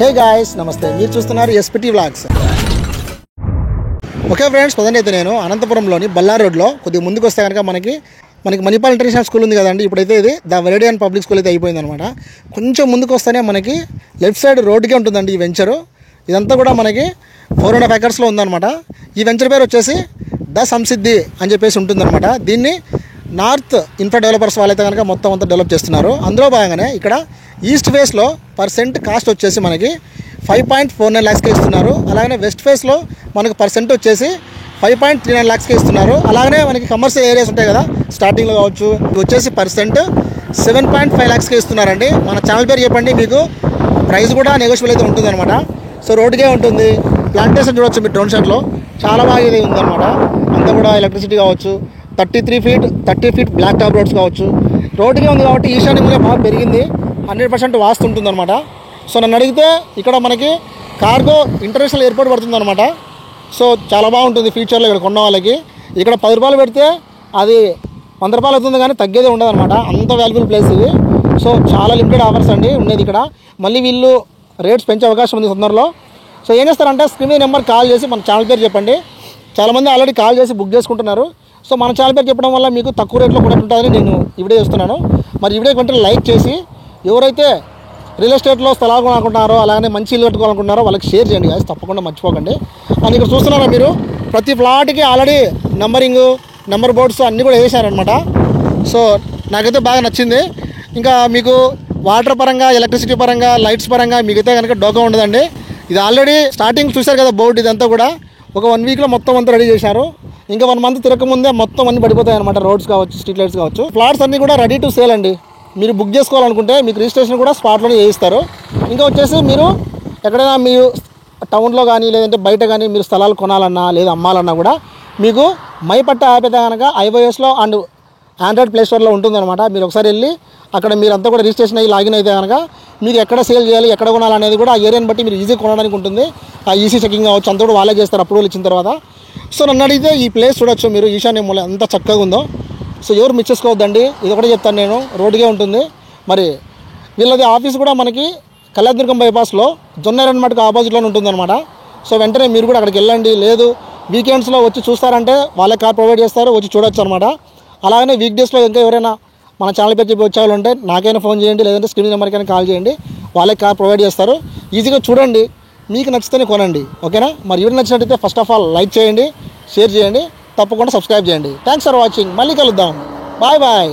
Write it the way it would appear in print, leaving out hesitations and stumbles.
Hey guys, నమస్తే. మీరు చూస్తున్నారు SPT vlogs. Okay friends, present నేను అనంతపురంలోని బల్లార్ రోడ్లో కొద్దిగా ముందుకు వస్తే కనుక మనకి మణిపాల్ ఇంటర్నేషనల్ స్కూల్ ఉంది కదండి. ఇప్పుడైతే ఇది ద వెరేడియన్ పబ్లిక్ స్కూల్ అయితే అయిపోయింది అనమాట. కొంచెం ముందుకు వస్తేనే మనకి లెఫ్ట్ సైడ్ రోడ్డుకే ఉంటుందండి ఈ వెంచరు. ఇదంతా కూడా మనకి 4.5 acres ఉందన్నమాట. ఈ వెంచర్ పేరు వచ్చేసి ద సంసిద్ధి అని చెప్పేసి ఉంటుందన్నమాట. దీన్ని నార్త్ ఇన్ఫ్రా డెవలపర్స్ వాళ్ళైతే కనుక మొత్తం అంతా డెవలప్ చేస్తున్నారు. అందులో భాగంగానే ఇక్కడ ఈస్ట్ ఫేస్లో పర్సెంట్ కాస్ట్ వచ్చేసి మనకి 5.49 lakhsకి ఇస్తున్నారు. అలాగే వెస్ట్ ఫేస్లో మనకు పర్సెంట్ వచ్చేసి 5.39 lakhsకి ఇస్తున్నారు. అలాగే మనకి కమర్షియల్ ఏరియాస్ ఉంటాయి కదా, స్టార్టింగ్లో కావచ్చు, ఇది వచ్చేసి పర్సెంట్ 7.5 lakhsకి ఇస్తున్నారండి. మన ఛానల్ పేరు చెప్పండి, మీకు ప్రైస్ కూడా నెగోషియబుల్ అయితే ఉంటుందన్నమాట. సో రోడ్డుకే ఉంటుంది. ప్లాంటేషన్ చూడవచ్చు మీరు డ్రోన్ షాట్లో, చాలా బాగా ఇది ఉందన్నమాట. అంతా కూడా ఎలక్ట్రిసిటీ కావచ్చు, 30 feet బ్లాక్ టాప్ రోడ్స్ కావచ్చు, రోడ్డుకే ఉంది కాబట్టి ఈశాన్య మూల బాగా పెరిగింది. 100% వాస్తు ఉంటుందన్నమాట. సో నన్ను అడిగితే ఇక్కడ మనకి కార్గో ఇంటర్నేషనల్ ఎయిర్పోర్ట్ పడుతుందన్నమాట. సో చాలా బాగుంటుంది ఫ్యూచర్లో ఇక్కడ కొన్న వాళ్ళకి. ఇక్కడ 10 రూపాయలు పెడితే అది 100 రూపాయలు అవుతుంది, కానీ తగ్గేదే ఉండదు అనమాట. అంత వాల్యుబుల్ ప్లేస్ ఇది. సో చాలా లిమిటెడ్ ఆఫర్స్ అండి ఉండేది ఇక్కడ. మళ్ళీ వీళ్ళు రేట్స్ పెంచే అవకాశం ఉంది తొందరలో. సో ఏం చేస్తారంటే స్క్రీన్ నెంబర్ కాల్ చేసి మన ఛానల్ పేరు చెప్పండి. చాలామంది ఆల్రెడీ కాల్ చేసి బుక్ చేసుకుంటున్నారు. సో మన ఛానల్ పేరు చెప్పడం వల్ల మీకు తక్కువ రేట్లో కూడా ఉంటుందని నేను ఈ వీడియో చేస్తున్నాను. మరి ఈ వీడియో కొంటే లైక్ చేసి ఎవరైతే రియల్ ఎస్టేట్లో స్థలాలు కొనుక్కుంటున్నారో, అలాగే మంచి ఇల్లు కట్టుకోవాలనుకుంటున్నారో వాళ్ళకి షేర్ చేయండి గాయస్, తప్పకుండా మర్చిపోకండి. అండ్ ఇక్కడ చూస్తున్నారా మీరు, ప్రతి ఫ్లాట్కి ఆల్రెడీ నెంబర్ బోర్డ్స్ అన్నీ కూడా వేసారనమాట. సో నాకైతే బాగా నచ్చింది. ఇంకా మీకు వాటర్ పరంగా, ఎలక్ట్రిసిటీ పరంగా, లైట్స్ పరంగా మీకైతే కనుక డోకా ఉండదండి. ఇది ఆల్రెడీ స్టార్టింగ్ చూశారు కదా బోర్డు, ఇదంతా కూడా ఒక 1 weekలో మొత్తం అంతా రెడీ చేశారు. ఇంకా 1 month తిరగకముందే మొత్తం అన్నీ పడిపోతాయి అనమాట. రోడ్స్ కావచ్చు, స్ట్రీట్ లైట్స్ కావచ్చు. ఫ్లాట్స్ అన్నీ కూడా రెడీ టు సేల్ అండి. మీరు బుక్ చేసుకోవాలనుకుంటే మీకు రిజిస్ట్రేషన్ కూడా స్పాట్లోనే చేయిస్తారు. ఇంకా వచ్చేసి మీరు ఎక్కడైనా మీరు టౌన్లో కానీ లేదంటే బయట కానీ మీరు స్థలాలు కొనాలన్నా లేదా అమ్మాలన్నా కూడా మీకు మైపట్ట యాప్ అయితే కనుక iOSలో అండ్ ఆండ్రాయిడ్ ప్లే స్టోర్లో ఉంటుందన్నమాట. మీరు ఒకసారి వెళ్ళి అక్కడ మీరంతా కూడా రిజిస్ట్రేషన్ అయ్యి లాగిన్ అయితే కనుక మీకు ఎక్కడ సేల్ చేయాలి, ఎక్కడ కొనాలనేది కూడా ఆ ఏరియాని బట్టి మీరు ఈజీగా కొనడానికి ఉంటుంది. ఆ ఈసీ చెకింగ్ కావచ్చు, అంతా కూడా వాళ్ళే చేస్తారు అప్రూవల్ ఇచ్చిన తర్వాత. సో నన్ను అడిగితే ఈ ప్లేస్ చూడొచ్చు మీరు, ఈశాన్య మూల ఎంత చక్కగా ఉందో. సో ఎవరు మిస్ చేసుకోవద్దండి, ఇది ఒకటే చెప్తాను నేను, రోడ్డుకే ఉంటుంది. మరి వీళ్ళది ఆఫీస్ కూడా మనకి కళ్యాణదుర్గం బైపాస్లో జొన్నైరన్ మటుకు ఆపోజిట్లోనే ఉంటుందన్నమాట. సో వెంటనే మీరు కూడా అక్కడికి వెళ్ళండి. లేదు వీకెండ్స్లో వచ్చి చూస్తారంటే వాళ్ళే కార్ ప్రొవైడ్ చేస్తారు, వచ్చి చూడొచ్చు అనమాట. అలాగనే వీక్ డేస్లో ఇంకా ఎవరైనా మన ఛానల్ పేరు చెప్పి వచ్చే వాళ్ళు ఉంటే నాకైనా ఫోన్ చేయండి, లేదంటే స్క్రీన్ నెంబర్కైనా కాల్ చేయండి, వాళ్ళే కార్ ప్రొవైడ్ చేస్తారు. ఈజీగా చూడండి, మీకు నచ్చితేనే కొనండి. ఓకేనా? మరి వీడియో నచ్చినట్టయితే ఫస్ట్ ఆఫ్ ఆల్ లైక్ చేయండి, షేర్ చేయండి, తప్పకుండా సబ్స్క్రైబ్ చేయండి. Thanks for watching. మళ్ళీ కలుద్దాం. Bye bye.